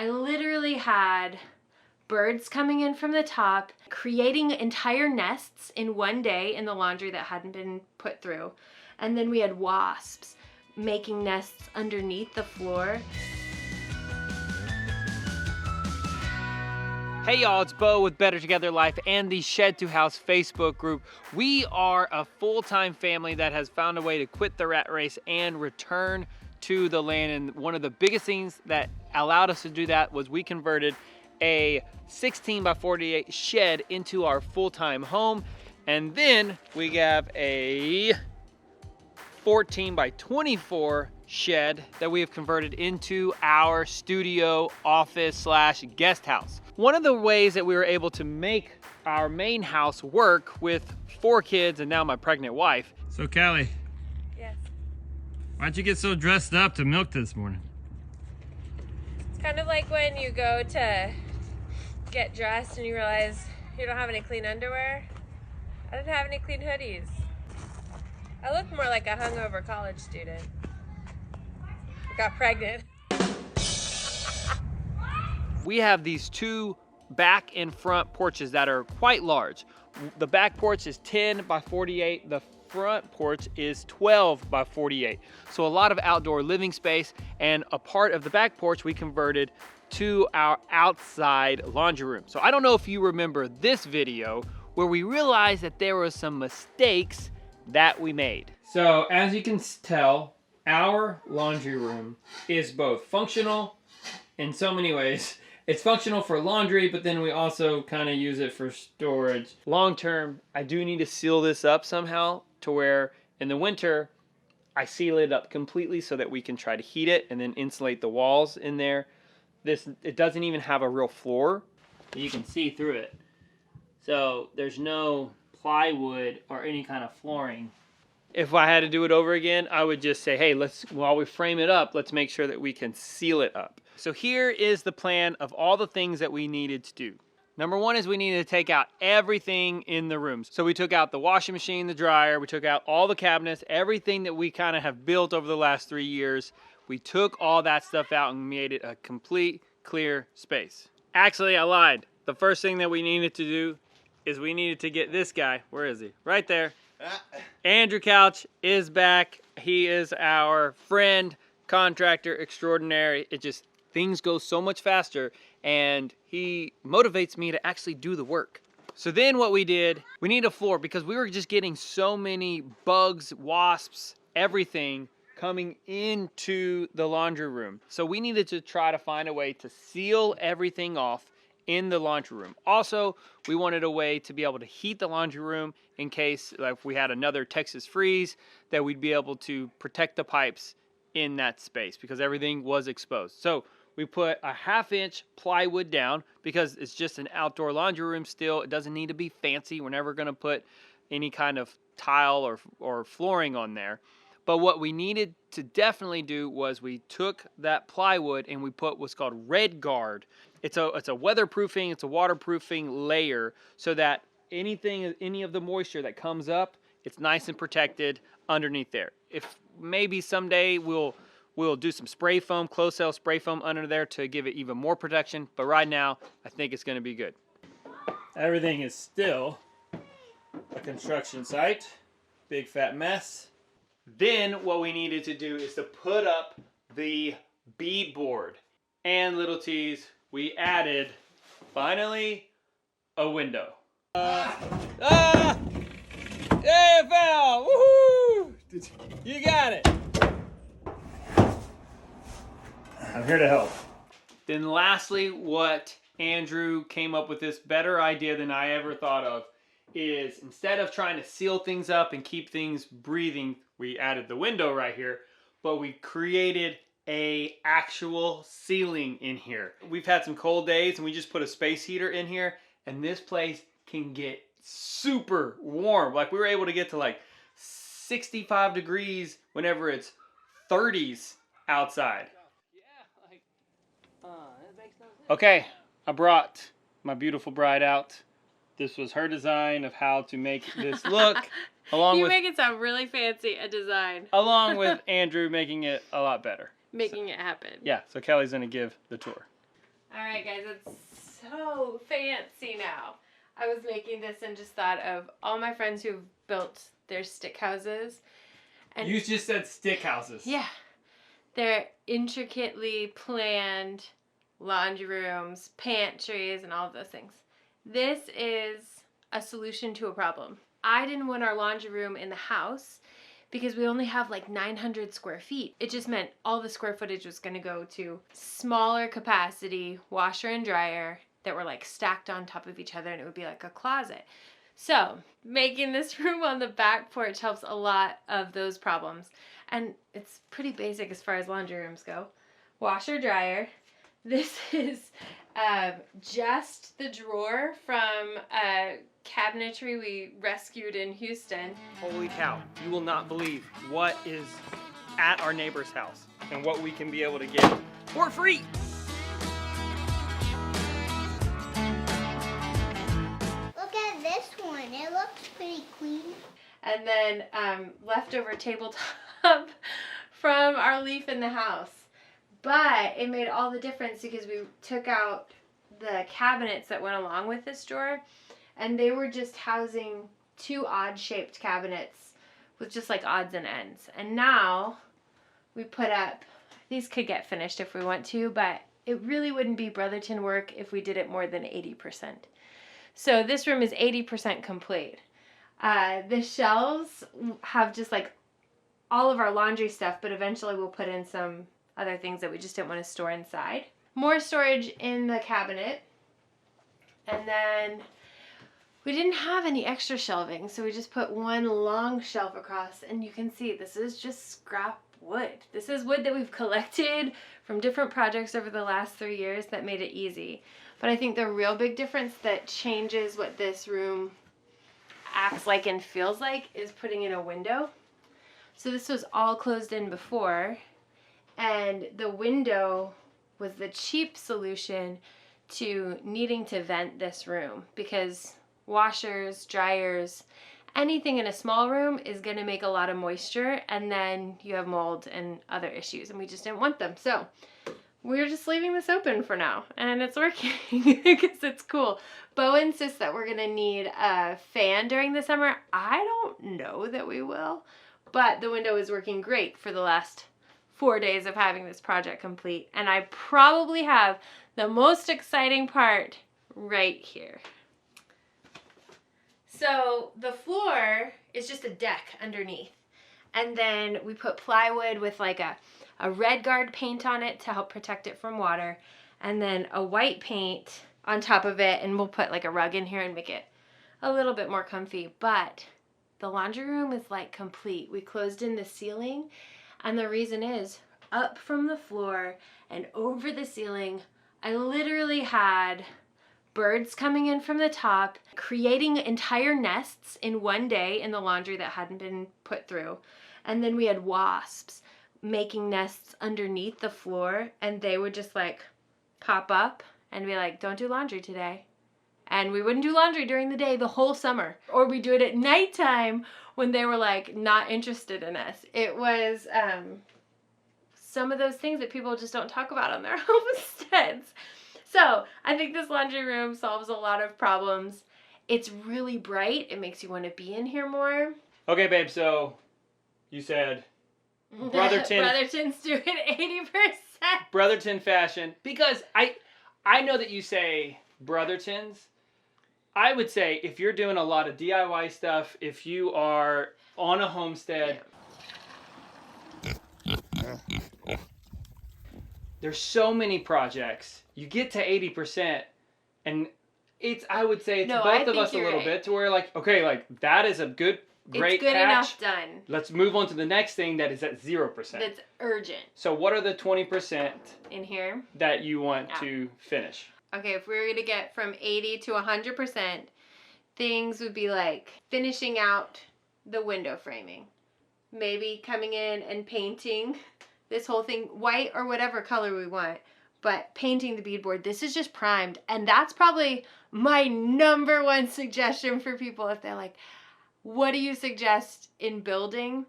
I literally had birds coming in from the top, creating entire nests in one day in the laundry that hadn't been put through. And then we had wasps making nests underneath the floor. Hey y'all, it's Bo with Better Together Life and the Shed to House Facebook group. We are a full-time family that has found a way to quit the rat race and return to the land. And one of the biggest things that allowed us to do that was we converted a 16 by 48 shed into our full-time home. And then we have a 14 by 24 shed that we have converted into our studio, office slash guest house. One of the ways that we were able to make our main house work with 4 kids and now my pregnant wife. So Callie. Yes. Why'd you get so dressed up to milk this morning? It's kind of like when you go to get dressed and you realize you don't have any clean underwear. I didn't have any clean hoodies. I look more like a hungover college student. I got pregnant. We have these 2 back and front porches that are quite large. The back porch is 10 by 48. The front porch is 12 by 48. So a lot of outdoor living space, and a part of the back porch we converted to our outside laundry room. So I don't know if you remember this video where we realized that there were some mistakes that we made. So as you can tell, our laundry room is both functional in so many ways. It's functional for laundry, but then we also kind of use it for storage. Long term, I do need to seal this up somehow to where in the winter, I seal it up completely so that we can try to heat it and then insulate the walls in there. It doesn't even have a real floor. You can see through it. So there's no plywood or any kind of flooring. If I had to do it over again, I would just say, hey, while we frame it up, let's make sure that we can seal it up. So here is the plan of all the things that we needed to do. Number 1 is we needed to take out everything in the rooms. So we took out the washing machine, the dryer, we took out all the cabinets, everything that we kind of have built over the last 3 years. We took all that stuff out and made it a complete clear space. Actually, I lied. The first thing that we needed to do is we needed to get this guy. Where is he? Right there. Andrew Couch is back. He is our friend, contractor extraordinary. Things go so much faster, and he motivates me to actually do the work. So then what we did, we need a floor because we were just getting so many bugs, wasps, everything coming into the laundry room. So we needed to try to find a way to seal everything off in the laundry room. Also, we wanted a way to be able to heat the laundry room in case like if we had another Texas freeze, that we'd be able to protect the pipes in that space because everything was exposed. So we put a 1/2 inch plywood down because it's just an outdoor laundry room still. It doesn't need to be fancy. We're never gonna put any kind of tile or flooring on there. But what we needed to definitely do was we took that plywood and we put what's called Red Guard. It's a weatherproofing, it's a waterproofing layer so that any of the moisture that comes up, it's nice and protected underneath there. If maybe someday we'll do some spray foam, closed cell spray foam under there to give it even more protection. But right now, I think it's gonna be good. Everything is still a construction site. Big fat mess. Then what we needed to do is to put up the bead board. And little T's, we added, finally, a window. There it fell! Woohoo! You got it! I'm here to help. Then lastly, what Andrew came up with this better idea than I ever thought of is instead of trying to seal things up and keep things breathing, we added the window right here, but we created a actual ceiling in here. We've had some cold days and we just put a space heater in here and this place can get super warm. Like we were able to get to like 65 degrees whenever it's 30s outside. Okay, I brought my beautiful bride out. This was her design of how to make this look. You make it sound really fancy, a design. Along with Andrew making it a lot better. Making it happen. Yeah, so Kelly's gonna give the tour. Alright guys, it's so fancy now. I was making this and just thought of all my friends who've built their stick houses. And you just said stick houses. yeah. They're intricately planned laundry rooms, pantries, and all of those things. This is a solution to a problem. I didn't want our laundry room in the house because we only have like 900 square feet. It just meant all the square footage was gonna go to smaller capacity washer and dryer that were like stacked on top of each other, and it would be like a closet. So making this room on the back porch helps a lot of those problems. And it's pretty basic as far as laundry rooms go. Washer, dryer. This is just the drawer from cabinetry we rescued in Houston. Holy cow, you will not believe what is at our neighbor's house and what we can be able to get for free. Look at this one. It looks pretty clean. And then leftover tabletop from our leaf in the house. But it made all the difference because we took out the cabinets that went along with this drawer, and they were just housing two odd-shaped cabinets with just like odds and ends. And now we put up, these could get finished if we want to, but it really wouldn't be Brotherton work if we did it more than 80%. So this room is 80% complete. The shelves have just like all of our laundry stuff, but eventually we'll put in some other things that we just didn't want to store inside. More storage in the cabinet. And then we didn't have any extra shelving, so we just put one long shelf across, and you can see this is just scrap wood. This is wood that we've collected from different projects over the last 3 years that made it easy. But I think the real big difference that changes what this room acts like and feels like is putting in a window. So this was all closed in before, and the window was the cheap solution to needing to vent this room, because washers, dryers, anything in a small room is going to make a lot of moisture, and then you have mold and other issues, and we just didn't want them. So we're just leaving this open for now, and it's working because it's cool. Bo insists that we're going to need a fan during the summer. I don't know that we will, but the window is working great for the last 4 days of having this project complete, and I probably have the most exciting part right here. So the floor is just a deck underneath, and then we put plywood with like a red guard paint on it to help protect it from water, and then a white paint on top of it, and we'll put like a rug in here and make it a little bit more comfy. But the laundry room is like complete. We closed in the ceiling, and the reason is up from the floor and over the ceiling, I literally had birds coming in from the top, creating entire nests in one day in the laundry that hadn't been put through. And then we had wasps making nests underneath the floor, and they would just like pop up and be like, don't do laundry today. And we wouldn't do laundry during the day the whole summer. Or we do it at nighttime when they were like not interested in us. It was some of those things that people just don't talk about on their homesteads. So I think this laundry room solves a lot of problems. It's really bright. It makes you want to be in here more. Okay, babe, so you said Brotherton's doing 80%. Brotherton fashion. Because I know that you say Brotherton's. I would say if you're doing a lot of DIY stuff, if you are on a homestead, there's so many projects. You get to 80%, and I would say it's both of us a little bit to where like, okay, like that is a great it's good patch. Enough done. Let's move on to the next thing that is at 0%. That's urgent. So what are the 20% in here that you want to finish? Okay, if we were going to get from 80 to 100%, things would be like finishing out the window framing. Maybe coming in and painting this whole thing white or whatever color we want, but painting the beadboard. This is just primed, and that's probably my #1 suggestion for people if they're like, what do you suggest in building?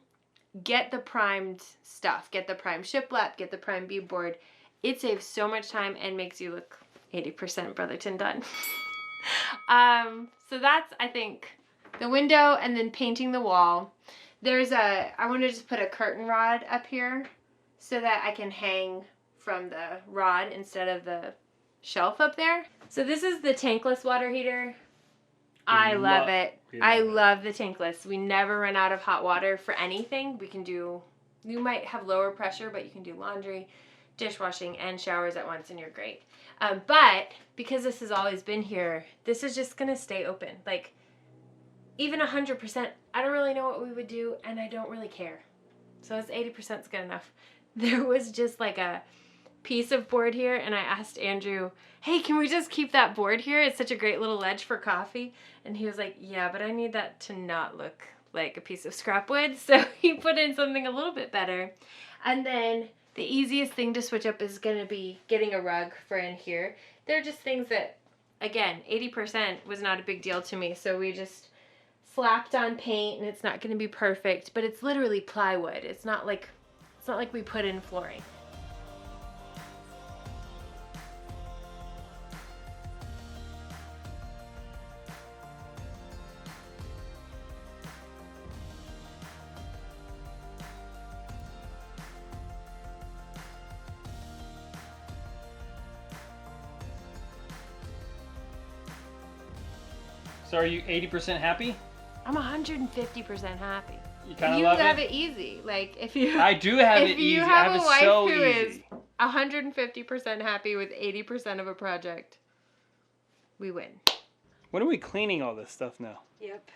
Get the primed stuff. Get the primed shiplap, get the primed beadboard. It saves so much time and makes you look 80% Brotherton done. So that's, I think, the window and then painting the wall. I want to just put a curtain rod up here so that I can hang from the rod instead of the shelf up there. So this is the tankless water heater. I love it. I love the tankless. We never run out of hot water for anything. You might have lower pressure, but you can do laundry, dishwashing, and showers at once, and you're great. But because this has always been here, this is just gonna stay open. Like, even 100%, I don't really know what we would do, and I don't really care. So it's 80% is good enough. There was just like a piece of board here, and I asked Andrew, hey, can we just keep that board here? It's such a great little ledge for coffee. And he was like, yeah, but I need that to not look like a piece of scrap wood. So he put in something a little bit better. And then the easiest thing to switch up is going to be getting a rug for in here. They're just things that, again, 80% was not a big deal to me. So we just slapped on paint, and it's not going to be perfect, but it's literally plywood. It's not like we put in flooring. So are you 80% happy? I'm 150% happy. You kind of love it? You have it easy. Like, if you... I do have it easy. If you have a wife so who is easy. 150% happy with 80% of a project, we win. When are we cleaning all this stuff now? Yep.